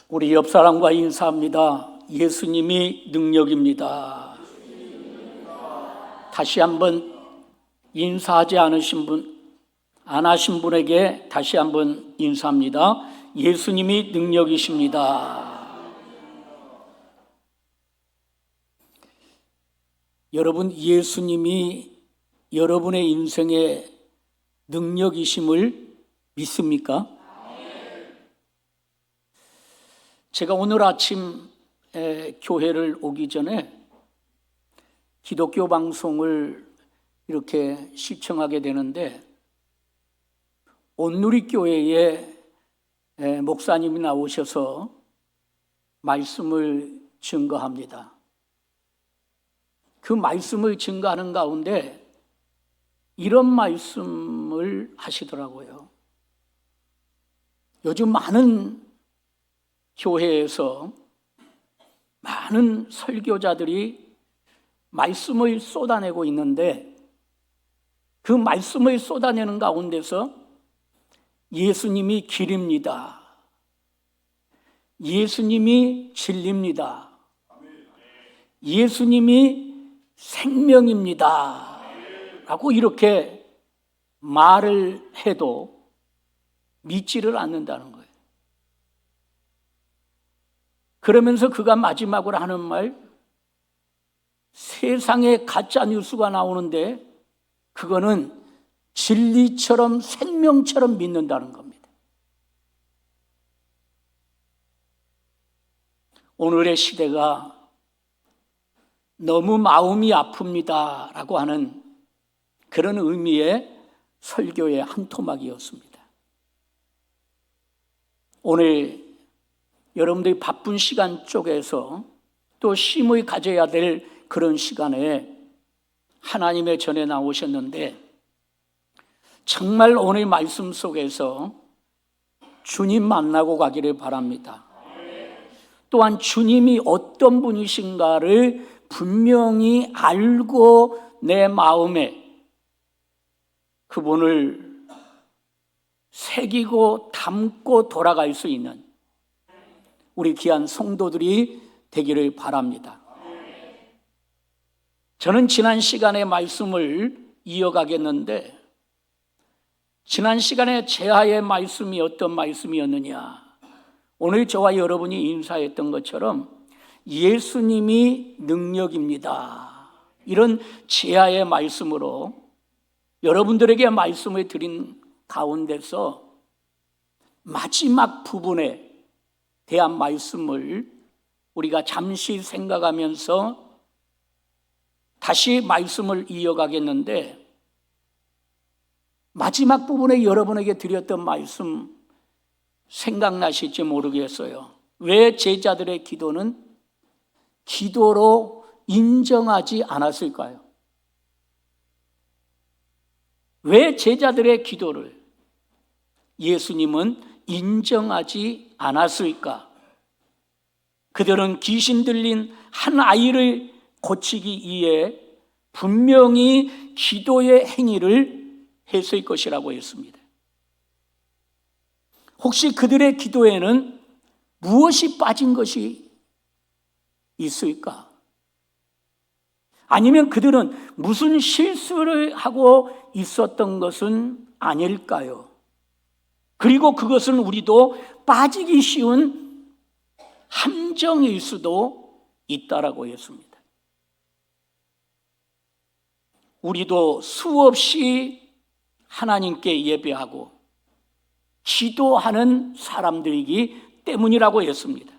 우리 옆 사람과 인사합니다. 예수님이 능력입니다. 다시 한번 인사하지 않으신 분, 안 하신 분에게 다시 한번 인사합니다. 예수님이 능력이십니다. 여러분, 예수님이 여러분의 인생의 능력이심을 믿습니까? 제가 오늘 아침 교회를 오기 전에 기독교 방송을 이렇게 시청하게 되는데 온누리교회에 목사님이 나오셔서 말씀을 증거합니다. 그 말씀을 증거하는 가운데 이런 말씀을 하시더라고요. 요즘 많은 교회에서 많은 설교자들이 말씀을 쏟아내고 있는데 그 말씀을 쏟아내는 가운데서 예수님이 길입니다. 예수님이 진리입니다. 예수님이 생명입니다. 라고 이렇게 말을 해도 믿지를 않는다는 거예요. 그러면서 그가 마지막으로 하는 말, 세상에 가짜 뉴스가 나오는데 그거는 진리처럼 생명처럼 믿는다는 겁니다. 오늘의 시대가 너무 마음이 아픕니다 라고 하는 그런 의미의 설교의 한 토막이었습니다. 오늘 여러분들이 바쁜 시간 쪽에서 또 쉼을 가져야 될 그런 시간에 하나님의 전에 나오셨는데 정말 오늘 말씀 속에서 주님 만나고 가기를 바랍니다. 또한 주님이 어떤 분이신가를 분명히 알고 내 마음에 그분을 새기고 담고 돌아갈 수 있는 우리 귀한 성도들이 되기를 바랍니다. 저는 지난 시간의 말씀을 이어가겠는데 지난 시간에 제하의 말씀이 어떤 말씀이었느냐, 오늘 저와 여러분이 인사했던 것처럼 예수님이 능력입니다. 이런 제하의 말씀으로 여러분들에게 말씀을 드린 가운데서 마지막 부분에 대한 말씀을 우리가 잠시 생각하면서 다시 말씀을 이어가겠는데 마지막 부분에 여러분에게 드렸던 말씀 생각나실지 모르겠어요. 왜 제자들의 기도는 기도로 인정하지 않았을까요? 왜 제자들의 기도를 예수님은 인정하지 않았을까? 그들은 귀신 들린 한 아이를 고치기 위해 분명히 기도의 행위를 했을 것이라고 했습니다. 혹시 그들의 기도에는 무엇이 빠진 것이 있을까? 아니면 그들은 무슨 실수를 하고 있었던 것은 아닐까요? 그리고 그것은 우리도 빠지기 쉬운 함정일 수도 있다라고 했습니다. 우리도 수없이 하나님께 예배하고 기도하는 사람들이기 때문이라고 했습니다.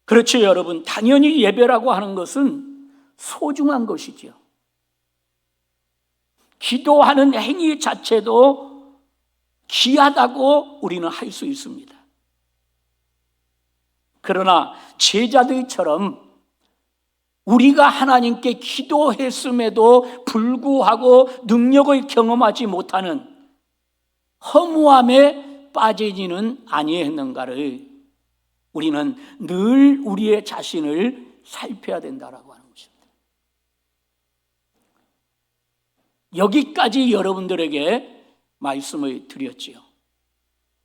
그렇죠, 여러분. 당연히 예배라고 하는 것은 소중한 것이죠. 기도하는 행위 자체도 귀하다고 우리는 할 수 있습니다. 그러나 제자들처럼 우리가 하나님께 기도했음에도 불구하고 능력을 경험하지 못하는 허무함에 빠지지는 아니했는가를 우리는 늘 우리의 자신을 살펴야 된다라고 하는 것입니다. 여기까지 여러분들에게 말씀을 드렸지요.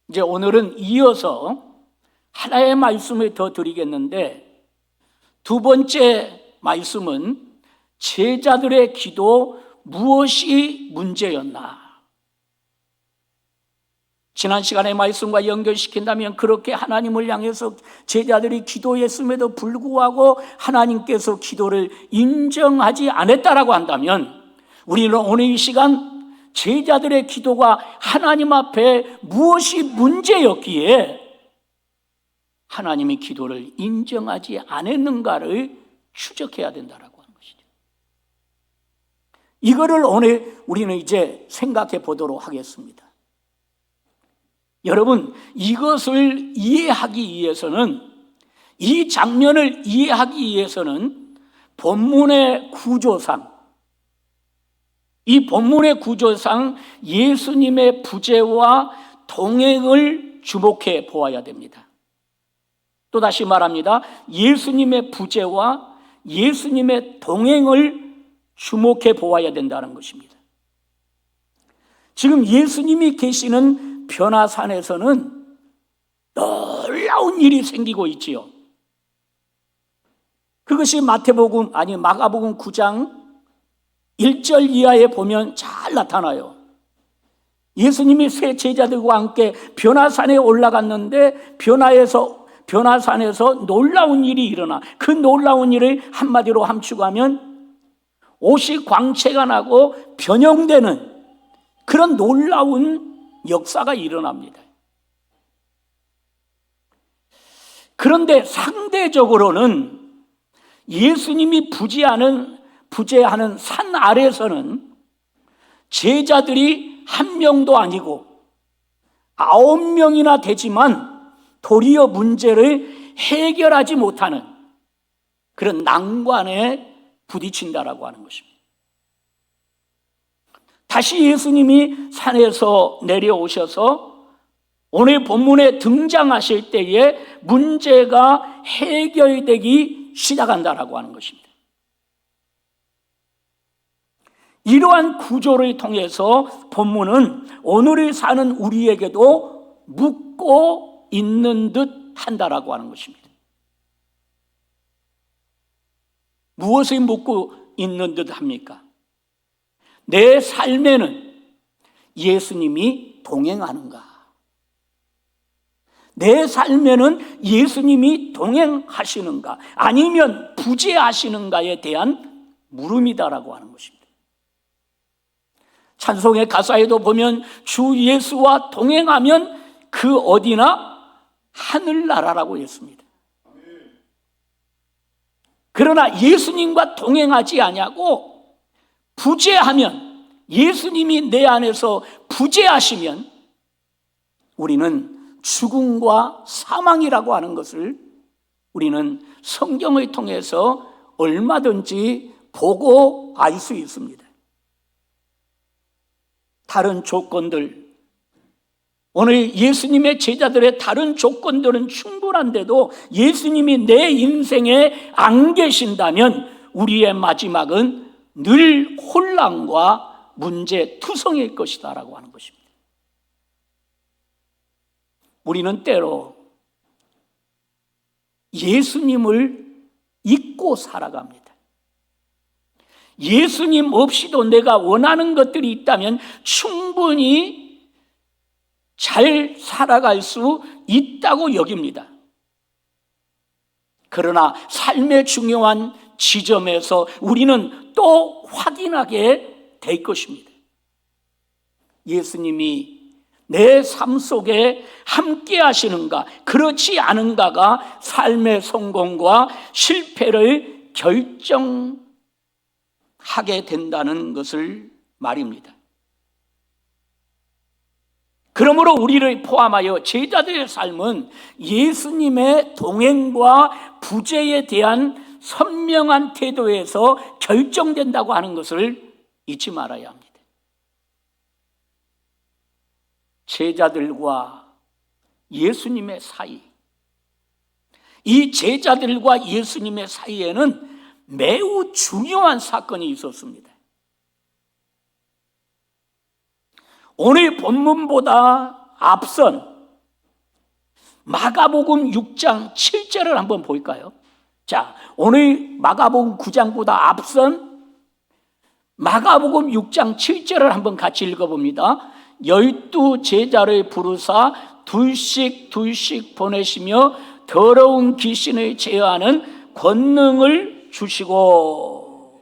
이제 오늘은 이어서 하나의 말씀을 더 드리겠는데, 두 번째 말씀은 제자들의 기도 무엇이 문제였나? 지난 시간의 말씀과 연결시킨다면 그렇게 하나님을 향해서 제자들이 기도했음에도 불구하고 하나님께서 기도를 인정하지 않았다라고 한다면, 우리는 오늘 이 시간 제자들의 기도가 하나님 앞에 무엇이 문제였기에 하나님이 기도를 인정하지 않았는가를 추적해야 된다라고 하는 것이죠. 이거를 오늘 우리는 이제 생각해 보도록 하겠습니다. 여러분, 이것을 이해하기 위해서는, 이 장면을 이해하기 위해서는 본문의 구조상, 이 본문의 구조상 예수님의 부재와 동행을 주목해 보아야 됩니다. 또다시 말합니다. 예수님의 부재와 예수님의 동행을 주목해 보아야 된다는 것입니다. 지금 예수님이 계시는 변화산에서는 놀라운 일이 생기고 있지요. 그것이 마가복음 9장 1절 이하에 보면 잘 나타나요. 예수님이 세 제자들과 함께 변화산에 올라갔는데 변화산에서 놀라운 일이 일어나, 그 놀라운 일을 한마디로 함축하면 옷이 광채가 나고 변형되는 그런 놀라운 역사가 일어납니다. 그런데 상대적으로는 예수님이 부재하는 산 아래서는 제자들이 1명도 아니고 9명이나 되지만 도리어 문제를 해결하지 못하는 그런 난관에 부딪힌다라고 하는 것입니다. 다시 예수님이 산에서 내려오셔서 오늘 본문에 등장하실 때에 문제가 해결되기 시작한다라고 하는 것입니다. 이러한 구조를 통해서 본문은 오늘을 사는 우리에게도 묻고 있는 듯 한다라고 하는 것입니다. 무엇을 묻고 있는 듯 합니까? 내 삶에는 예수님이 동행하는가? 내 삶에는 예수님이 동행하시는가? 아니면 부재하시는가에 대한 물음이다라고 하는 것입니다. 찬송의 가사에도 보면 주 예수와 동행하면 그 어디나 하늘나라라고 했습니다. 그러나 예수님과 동행하지 아니하고 부재하면, 예수님이 내 안에서 부재하시면 우리는 죽음과 사망이라고 하는 것을 우리는 성경을 통해서 얼마든지 보고 알 수 있습니다. 다른 조건들, 오늘 예수님의 제자들의 다른 조건들은 충분한데도 예수님이 내 인생에 안 계신다면 우리의 마지막은 늘 혼란과 문제투성일 것이다 라고 하는 것입니다. 우리는 때로 예수님을 잊고 살아갑니다. 예수님 없이도 내가 원하는 것들이 있다면 충분히 잘 살아갈 수 있다고 여깁니다. 그러나 삶의 중요한 지점에서 우리는 또 확인하게 될 것입니다. 예수님이 내 삶 속에 함께 하시는가, 그렇지 않은가가 삶의 성공과 실패를 결정하게 된다는 것을 말입니다. 그러므로 우리를 포함하여 제자들의 삶은 예수님의 동행과 부재에 대한 선명한 태도에서 결정된다고 하는 것을 잊지 말아야 합니다. 제자들과 예수님의 사이, 이 제자들과 예수님의 사이에는 매우 중요한 사건이 있었습니다. 오늘 본문보다 앞선 마가복음 6장 7절을 한번 볼까요? 자, 오늘 마가복음 9장보다 앞선 마가복음 6장 7절을 한번 같이 읽어봅니다. 12 제자를 부르사 둘씩 보내시며 더러운 귀신을 제어하는 권능을 주시고.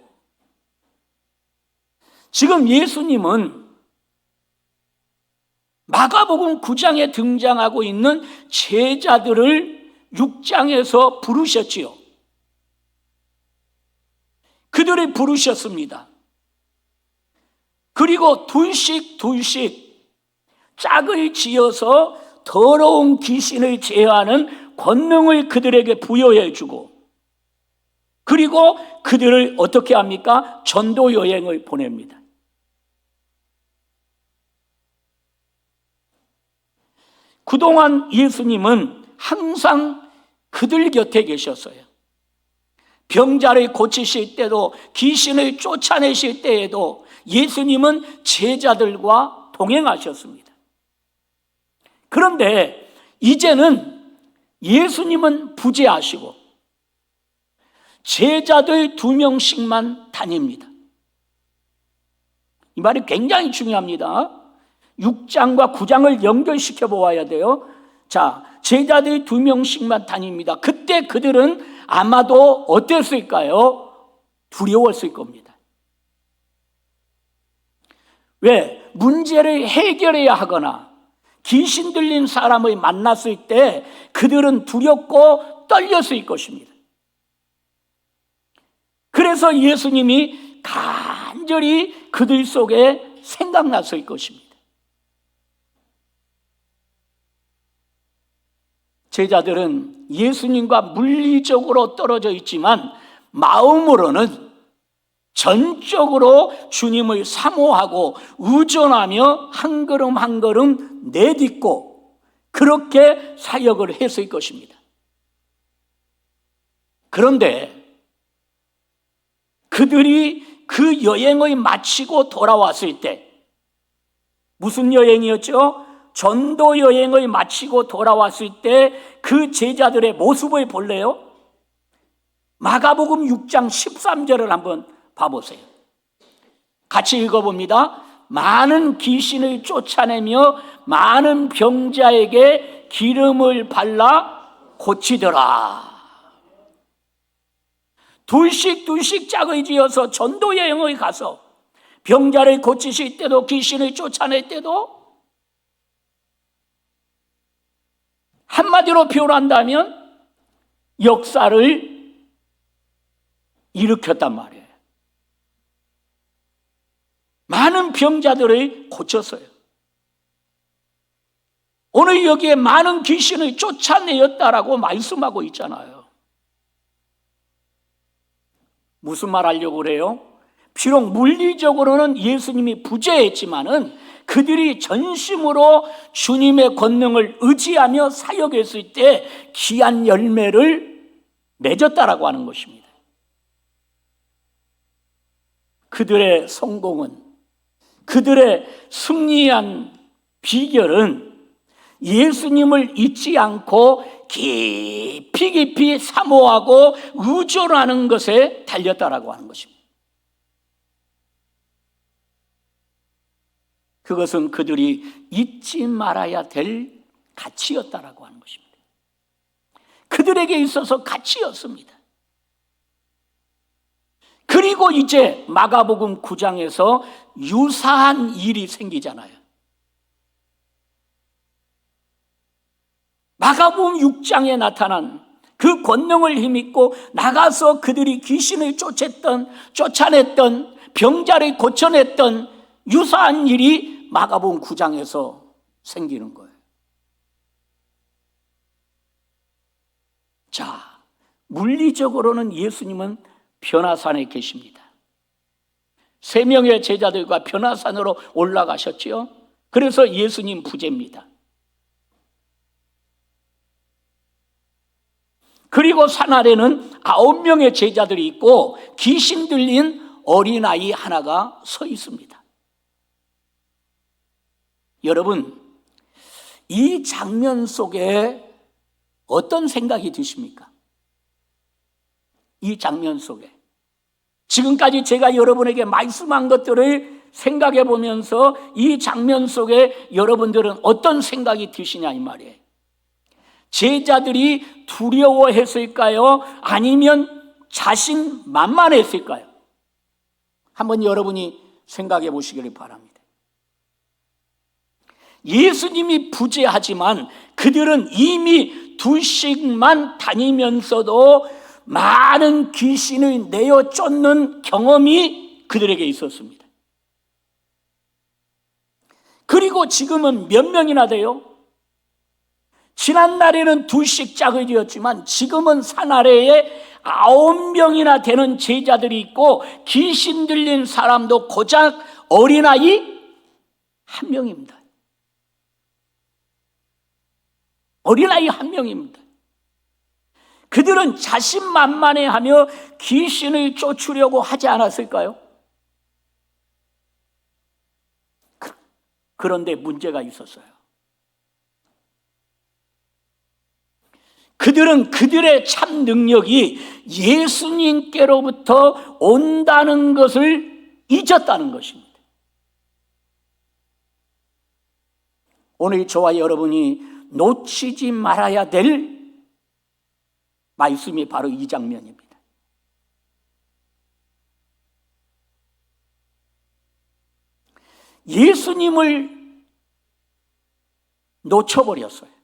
지금 예수님은 마가복음 9장에 등장하고 있는 제자들을 6장에서 부르셨지요. 그들을 부르셨습니다. 그리고 둘씩 짝을 지어서 더러운 귀신을 제어하는 권능을 그들에게 부여해 주고, 그리고 그들을 어떻게 합니까? 전도 여행을 보냅니다. 그동안 예수님은 항상 그들 곁에 계셨어요. 병자를 고치실 때도, 귀신을 쫓아내실 때에도 예수님은 제자들과 동행하셨습니다. 그런데 이제는 예수님은 부재하시고 제자들 2명씩만 다닙니다. 이 말이 굉장히 중요합니다. 6장과 9장을 연결시켜 보아야 돼요. 자, 제자들이 2명씩만 다닙니다. 그때 그들은 아마도 어땠을까요? 두려웠을 겁니다. 왜? 문제를 해결해야 하거나 귀신 들린 사람을 만났을 때 그들은 두렵고 떨렸을 것입니다. 그래서 예수님이 간절히 그들 속에 생각났을 것입니다. 제자들은 예수님과 물리적으로 떨어져 있지만 마음으로는 전적으로 주님을 사모하고 의존하며 한 걸음 한 걸음 내딛고 그렇게 사역을 했을 것입니다. 그런데 그들이 그 여행을 마치고 돌아왔을 때, 무슨 여행이었죠? 전도 여행을 마치고 돌아왔을 때 그 제자들의 모습을 볼래요? 마가복음 6장 13절을 한번 봐보세요. 같이 읽어봅니다. 많은 귀신을 쫓아내며 많은 병자에게 기름을 발라 고치더라. 둘씩 짝을 지어서 전도 여행을 가서 병자를 고치실 때도, 귀신을 쫓아낼 때도, 한마디로 표현한다면 역사를 일으켰단 말이에요. 많은 병자들을 고쳤어요. 오늘 여기에 많은 귀신을 쫓아내었다라고 말씀하고 있잖아요. 무슨 말 하려고 그래요? 비록 물리적으로는 예수님이 부재했지만은 그들이 전심으로 주님의 권능을 의지하며 사역했을 때 귀한 열매를 맺었다라고 하는 것입니다. 그들의 성공은, 그들의 승리한 비결은 예수님을 잊지 않고 깊이 사모하고 의존하는 것에 달렸다라고 하는 것입니다. 그것은 그들이 잊지 말아야 될 가치였다라고 하는 것입니다. 그들에게 있어서 가치였습니다. 그리고 이제 마가복음 9장에서 유사한 일이 생기잖아요. 마가복음 6장에 나타난 그 권능을 힘입고 나가서 그들이 귀신을 쫓아냈던, 병자를 고쳐냈던 유사한 일이 마가복음 9장에서 생기는 거예요. 자, 물리적으로는 예수님은 변화산에 계십니다. 3명의 제자들과 변화산으로 올라가셨지요. 그래서 예수님 부재입니다. 그리고 산 아래는 9명의 제자들이 있고 귀신 들린 어린아이 하나가 서 있습니다. 여러분, 이 장면 속에 어떤 생각이 드십니까? 이 장면 속에 지금까지 제가 여러분에게 말씀한 것들을 생각해 보면서 이 장면 속에 여러분들은 어떤 생각이 드시냐 이 말이에요. 제자들이 두려워했을까요? 아니면 자신만만했을까요? 한번 여러분이 생각해 보시기를 바랍니다. 예수님이 부재하지만 그들은 이미 둘씩만 다니면서도 많은 귀신을 내어 쫓는 경험이 그들에게 있었습니다. 그리고 지금은 몇 명이나 돼요? 지난날에는 둘씩 짝을 지었지만 지금은 산 아래에 9명이나 되는 제자들이 있고 귀신 들린 사람도 고작 어린아이 1명입니다. 어린아이 1명입니다. 그들은 자신만만해하며 귀신을 쫓으려고 하지 않았을까요? 그런데 문제가 있었어요. 그들은 그들의 참 능력이 예수님께로부터 온다는 것을 잊었다는 것입니다. 오늘 저와 여러분이 놓치지 말아야 될 말씀이 바로 이 장면입니다. 예수님을 놓쳐버렸어요.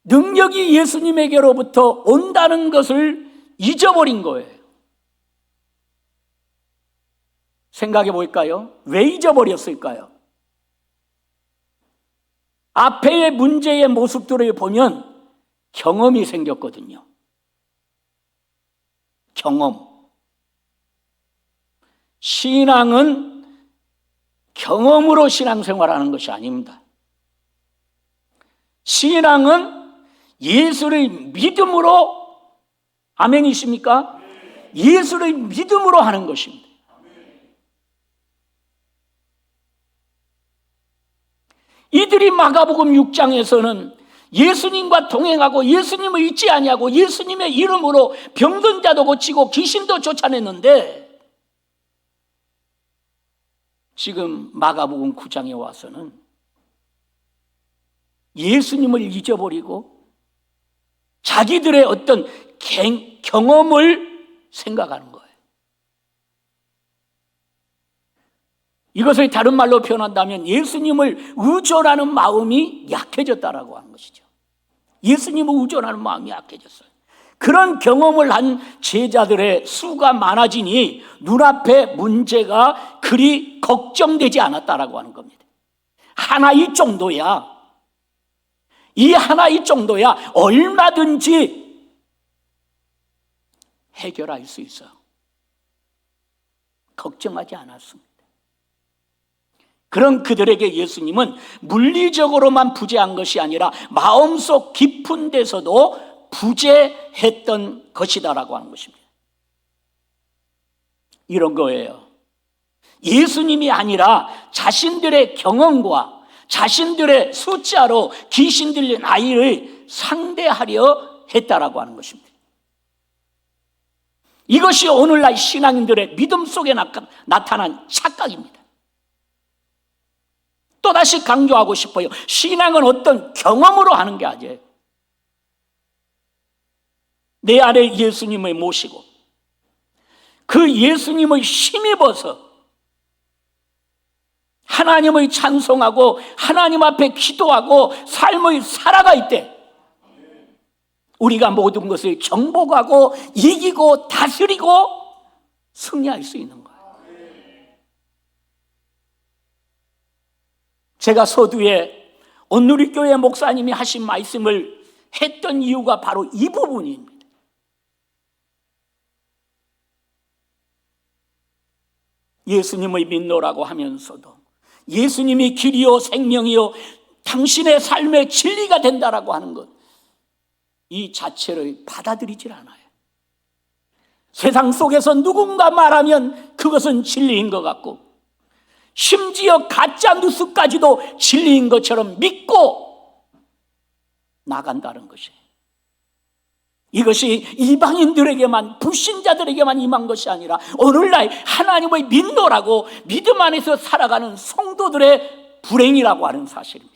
능력이 예수님에게로부터 온다는 것을 잊어버린 거예요. 생각해 볼까요? 왜 잊어버렸을까요? 앞에의 문제의 모습들을 보면 경험이 생겼거든요. 경험. 신앙은 경험으로 신앙생활하는 것이 아닙니다. 신앙은 예수를 믿음으로, 아멘이십니까? 예수를 믿음으로 하는 것입니다. 이들이 마가복음 6장에서는 예수님과 동행하고 예수님을 잊지 아니하고 예수님의 이름으로 병든 자도 고치고 귀신도 쫓아냈는데 지금 마가복음 9장에 와서는 예수님을 잊어버리고 자기들의 어떤 경험을 생각하는 거예요. 이것을 다른 말로 표현한다면 예수님을 의존하는 마음이 약해졌다라고 하는 것이죠. 예수님을 의존하는 마음이 약해졌어요. 그런 경험을 한 제자들의 수가 많아지니 눈앞에 문제가 그리 걱정되지 않았다라고 하는 겁니다. 하나의 정도야. 이 하나의 정도야 얼마든지 해결할 수 있어요. 걱정하지 않았습니다. 그런 그들에게 예수님은 물리적으로만 부재한 것이 아니라 마음속 깊은 데서도 부재했던 것이다라고 하는 것입니다. 이런 거예요. 예수님이 아니라 자신들의 경험과 자신들의 숫자로 귀신 들린 아이를 상대하려 했다라고 하는 것입니다. 이것이 오늘날 신앙인들의 믿음 속에 나타난 착각입니다. 또다시 강조하고 싶어요. 신앙은 어떤 경험으로 하는 게 아니에요. 내 안에 예수님을 모시고 그 예수님을 힘입어서 하나님을 찬송하고 하나님 앞에 기도하고 삶을 살아갈 때 우리가 모든 것을 정복하고 이기고 다스리고 승리할 수 있는 거예요. 제가 서두에 온누리교회 목사님이 하신 말씀을 했던 이유가 바로 이 부분입니다. 예수님을 믿노라고 하면서도 예수님이 길이요 생명이요 당신의 삶의 진리가 된다라고 하는 것, 이 자체를 받아들이질 않아요. 세상 속에서 누군가 말하면 그것은 진리인 것 같고 심지어 가짜 뉴스까지도 진리인 것처럼 믿고 나간다는 것이에요. 이것이 이방인들에게만, 불신자들에게만 임한 것이 아니라 오늘날 하나님의 민노라고 믿음 안에서 살아가는 성도들의 불행이라고 하는 사실입니다.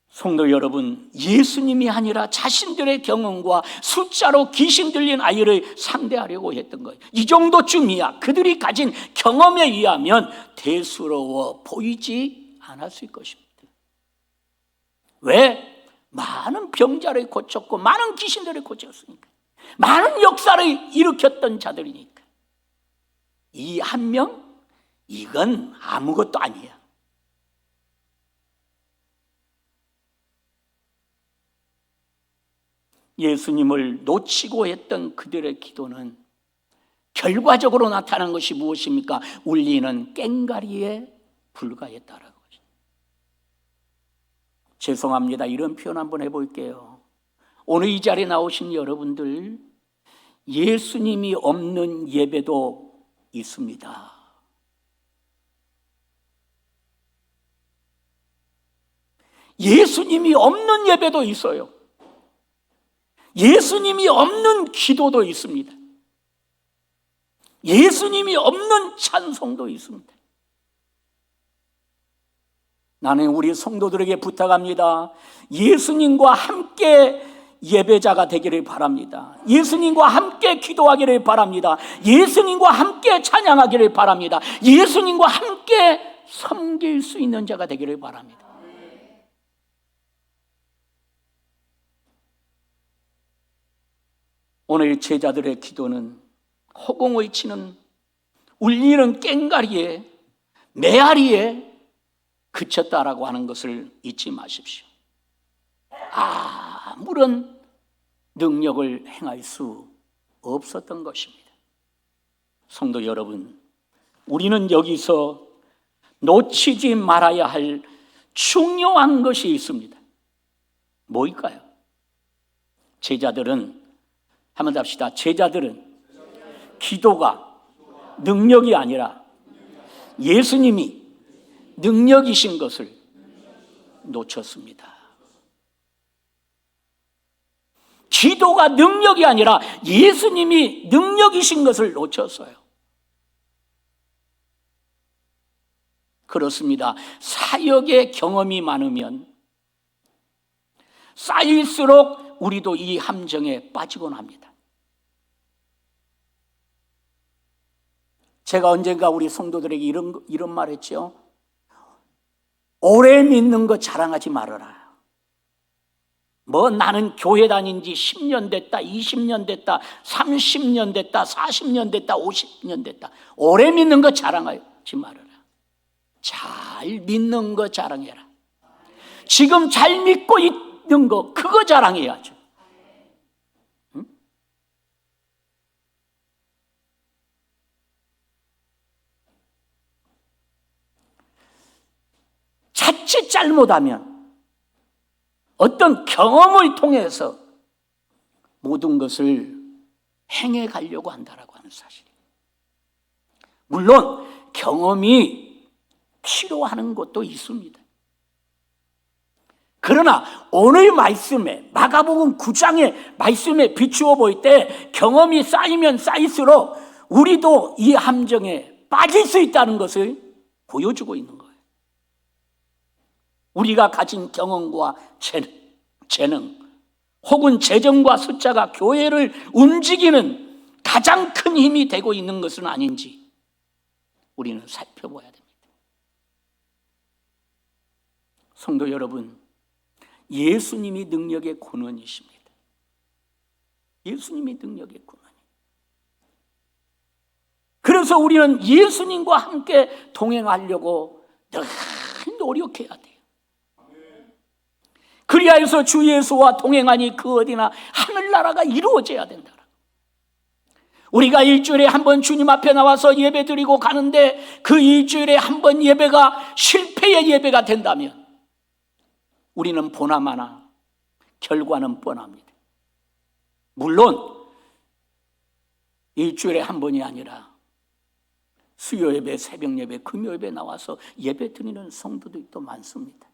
성도 여러분, 예수님이 아니라 자신들의 경험과 숫자로 귀신 들린 아이를 상대하려고 했던 거예요. 이 정도쯤이야 그들이 가진 경험에 의하면 대수로워 보이지 않았을 것입니다. 왜? 많은 병자를 고쳤고 많은 귀신들을 고쳤으니까, 많은 역사를 일으켰던 자들이니까. 이 한 명, 이건 아무것도 아니야. 예수님을 놓치고 했던 그들의 기도는 결과적으로 나타난 것이 무엇입니까? 울리는 꽹과리에 불과했다라고. 죄송합니다. 이런 표현 한번 해볼게요. 오늘 이 자리에 나오신 여러분들, 예수님이 없는 예배도 있습니다. 예수님이 없는 예배도 있어요. 예수님이 없는 기도도 있습니다. 예수님이 없는 찬송도 있습니다. 나는 우리 성도들에게 부탁합니다. 예수님과 함께 예배자가 되기를 바랍니다. 예수님과 함께 기도하기를 바랍니다. 예수님과 함께 찬양하기를 바랍니다. 예수님과 함께 섬길 수 있는 자가 되기를 바랍니다. 오늘 제자들의 기도는 허공을 치는 울리는 꽹과리에, 메아리에 그쳤다라고 하는 것을 잊지 마십시오. 아무런 능력을 행할 수 없었던 것입니다. 성도 여러분, 우리는 여기서 놓치지 말아야 할 중요한 것이 있습니다. 뭘까요? 제자들은, 한번 합시다. 제자들은 기도가 능력이 아니라 예수님이 능력이신 것을 놓쳤습니다. 기도가 능력이 아니라 예수님이 능력이신 것을 놓쳤어요. 그렇습니다. 사역의 경험이 많으면 쌓일수록 우리도 이 함정에 빠지곤 합니다. 제가 언젠가 우리 성도들에게 이런 말 했죠. 오래 믿는 거 자랑하지 말아라. 뭐 나는 교회 다닌 지 10년 됐다, 20년 됐다, 30년 됐다, 40년 됐다, 50년 됐다. 오래 믿는 거 자랑하지 말아라. 잘 믿는 거 자랑해라. 지금 잘 믿고 있는 거, 그거 자랑해야죠. 응? 자칫 잘못하면 어떤 경험을 통해서 모든 것을 행해 가려고 한다라고 하는 사실이에요. 물론 경험이 필요한 것도 있습니다. 그러나 오늘 말씀에, 마가복음 9장의 말씀에 비추어 볼 때 경험이 쌓이면 쌓일수록 우리도 이 함정에 빠질 수 있다는 것을 보여주고 있는 거예요. 우리가 가진 경험과 재능 혹은 재정과 숫자가 교회를 움직이는 가장 큰 힘이 되고 있는 것은 아닌지 우리는 살펴봐야 됩니다. 성도 여러분, 예수님이 능력의 근원이십니다. 예수님이 능력의 근원이에요. 그래서 우리는 예수님과 함께 동행하려고 늘 노력해야 돼요. 그리하여서 주 예수와 동행하니 그 어디나 하늘나라가 이루어져야 된다. 우리가 일주일에 한 번 주님 앞에 나와서 예배 드리고 가는데 그 일주일에 한 번 예배가 실패의 예배가 된다면 우리는 보나마나 결과는 뻔합니다. 물론 일주일에 한 번이 아니라 수요 예배, 새벽 예배, 금요 예배 나와서 예배 드리는 성도들이 또 많습니다.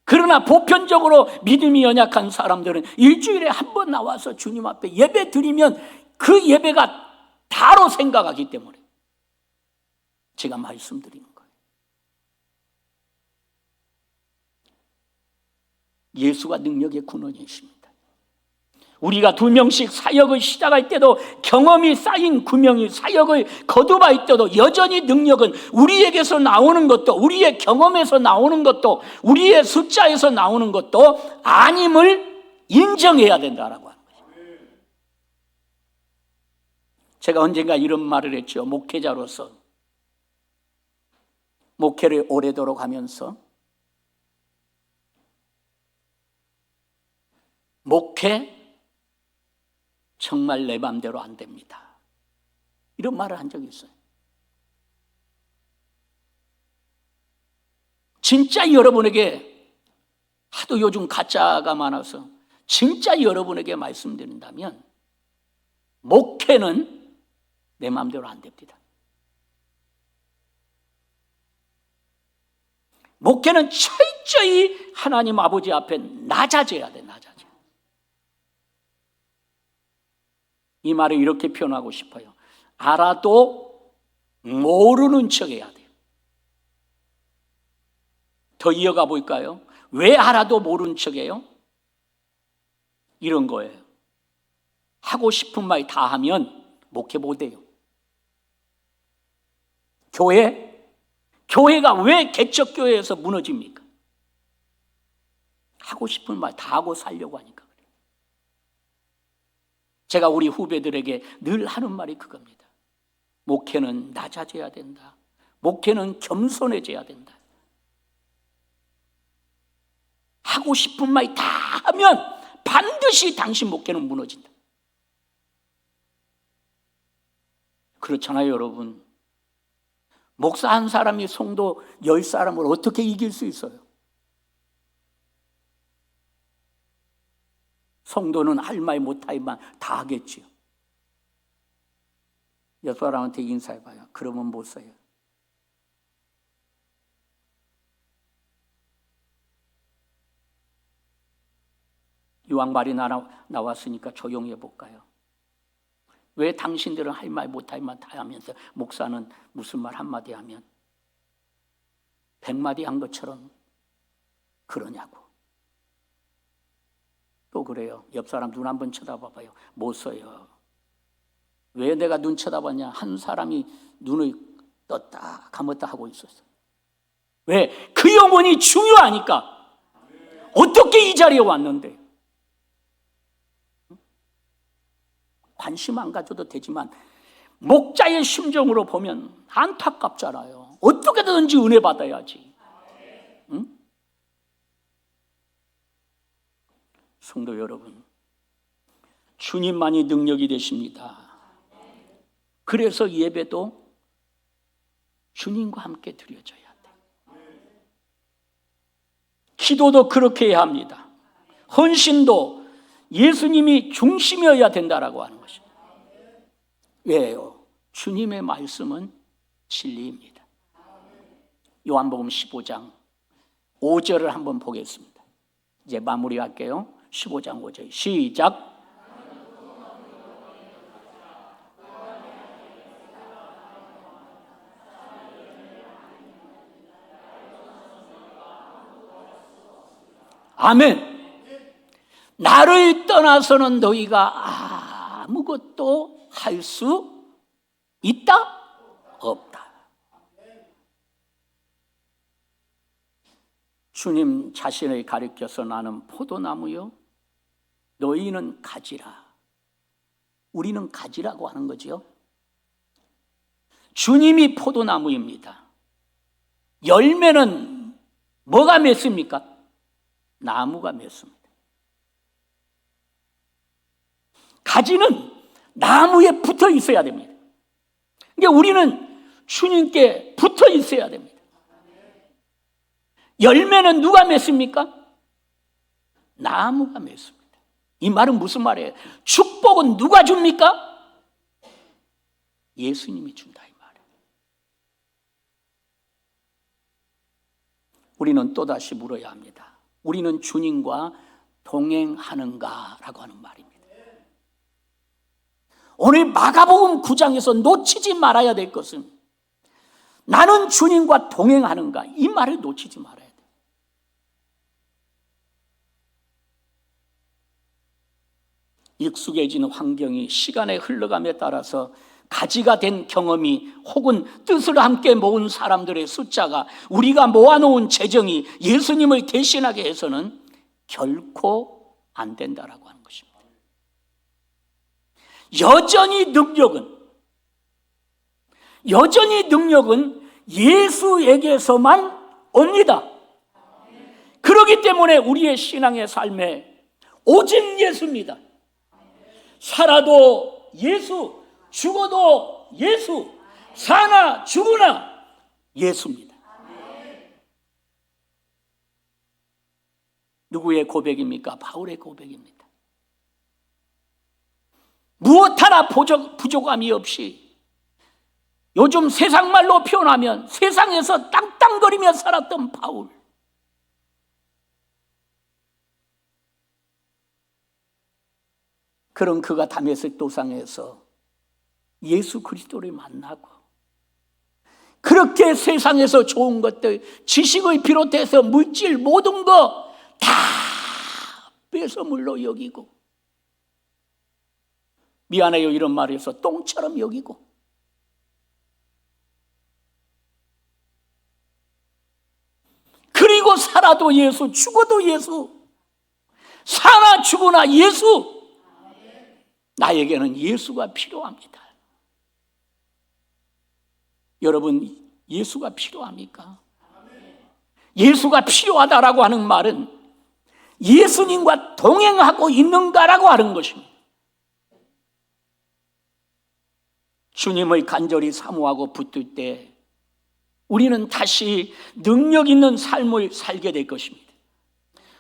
그러나 보편적으로 믿음이 연약한 사람들은 일주일에 한 번 나와서 주님 앞에 예배 드리면 그 예배가 다로 생각하기 때문에 제가 말씀드리는 거예요. 예수가 능력의 근원이십니다. 우리가 2명씩 사역을 시작할 때도 경험이 쌓인 9명이 사역을 거듭할 때도 여전히 능력은 우리에게서 나오는 것도, 우리의 경험에서 나오는 것도, 우리의 숫자에서 나오는 것도 아님을 인정해야 된다라고 하는 거예요. 제가 언젠가 이런 말을 했죠. 목회자로서 목회를 오래도록 하면서 목회 정말 내 맘대로 안 됩니다. 이런 말을 한 적이 있어요. 진짜 여러분에게, 하도 요즘 가짜가 많아서 진짜 여러분에게 말씀드린다면 목회는 내 맘대로 안 됩니다. 목회는 철저히 하나님 아버지 앞에 낮아져야 돼, 낮아져. 이 말을 이렇게 표현하고 싶어요. 알아도 모르는 척 해야 돼요. 더 이어가 볼까요? 왜 알아도 모르는 척 해요? 이런 거예요. 하고 싶은 말 다 하면 목회 못해요. 교회가 왜 개척교회에서 무너집니까? 하고 싶은 말 다 하고 살려고 하니까. 제가 우리 후배들에게 늘 하는 말이 그겁니다. 목회는 낮아져야 된다. 목회는 겸손해져야 된다. 하고 싶은 말 다 하면 반드시 당신 목회는 무너진다. 그렇잖아요, 여러분. 목사 한 사람이 성도 10사람을 어떻게 이길 수 있어요? 성도는 할 말 못할 말 다 하겠지요. 옆 사람한테 인사해봐요. 그러면 못 써요. 이왕 말이 나왔으니까 조용히 해볼까요? 왜 당신들은 할 말 못할 말 다 하면서 목사는 무슨 말 한마디 하면 100마디 한 것처럼 그러냐고. 또 그래요. 옆 사람 눈 한번 쳐다봐봐요. 못 써요. 왜 내가 눈 쳐다봤냐? 한 사람이 눈을 떴다 감았다 하고 있었어. 왜? 그 영혼이 중요하니까. 어떻게 이 자리에 왔는데? 관심 안 가져도 되지만 목자의 심정으로 보면 안타깝잖아요. 어떻게든지 은혜 받아야지. 응? 성도 여러분, 주님만이 능력이 되십니다. 그래서 예배도 주님과 함께 드려져야 돼. 기도도 그렇게 해야 합니다. 헌신도 예수님이 중심이어야 된다라고 하는 것입니다. 왜요? 주님의 말씀은 진리입니다. 요한복음 15장 5절을 한번 보겠습니다. 이제 마무리할게요. 15장 5절 시작. 아멘. 나를 떠나서는 너희가 아무것도 할 수 있다? 없다. 주님 자신을 가리켜서 나는 포도나무요 너희는 가지라. 우리는 가지라고 하는 거지요. 주님이 포도나무입니다. 열매는 뭐가 맺습니까? 나무가 맺습니다. 가지는 나무에 붙어 있어야 됩니다. 그러니까 우리는 주님께 붙어 있어야 됩니다. 열매는 누가 맺습니까? 나무가 맺습니다. 이 말은 무슨 말이에요? 축복은 누가 줍니까? 예수님이 준다 이 말이에요. 우리는 또다시 물어야 합니다. 우리는 주님과 동행하는가라고 하는 말입니다. 오늘 마가복음 9장에서 놓치지 말아야 될 것은 나는 주님과 동행하는가, 이 말을 놓치지 말아야 돼요. 익숙해지는 환경이 시간의 흘러감에 따라서 가지가 된 경험이 혹은 뜻을 함께 모은 사람들의 숫자가, 우리가 모아놓은 재정이 예수님을 대신하게 해서는 결코 안 된다라고 하는 것입니다. 여전히 능력은 예수에게서만 옵니다. 그렇기 때문에 우리의 신앙의 삶에 오직 예수입니다. 살아도 예수, 죽어도 예수, 사나 죽으나 예수입니다. 누구의 고백입니까? 바울의 고백입니다. 무엇 하나 부족함이 없이, 요즘 세상 말로 표현하면 세상에서 땅땅거리며 살았던 바울. 그런 그가 다메섹 도상에서 예수 그리스도를 만나고, 그렇게 세상에서 좋은 것들, 지식을 비롯해서 물질 모든 거 다 뺏어물로 여기고, 미안해요 이런 말에서 똥처럼 여기고, 그리고 살아도 예수, 죽어도 예수, 사나 죽으나 예수. 나에게는 예수가 필요합니다. 여러분, 예수가 필요합니까? 예수가 필요하다라고 하는 말은 예수님과 동행하고 있는가라고 하는 것입니다. 주님을 간절히 사모하고 붙들 때 우리는 다시 능력 있는 삶을 살게 될 것입니다.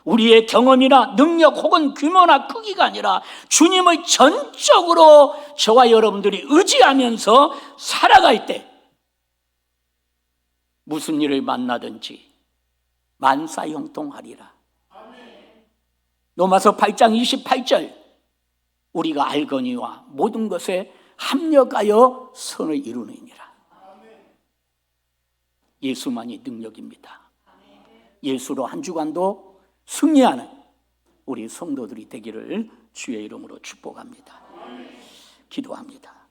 우리의 경험이나 능력 혹은 규모나 크기가 아니라 주님을 전적으로 저와 여러분들이 의지하면서 살아갈 때 무슨 일을 만나든지 만사형통하리라. 로마서 8장 28절, 우리가 알거니와 모든 것에 합력하여 선을 이루느니라. 예수만이 능력입니다. 예수로 한 주간도 승리하는 우리 성도들이 되기를 주의 이름으로 축복합니다. 기도합니다.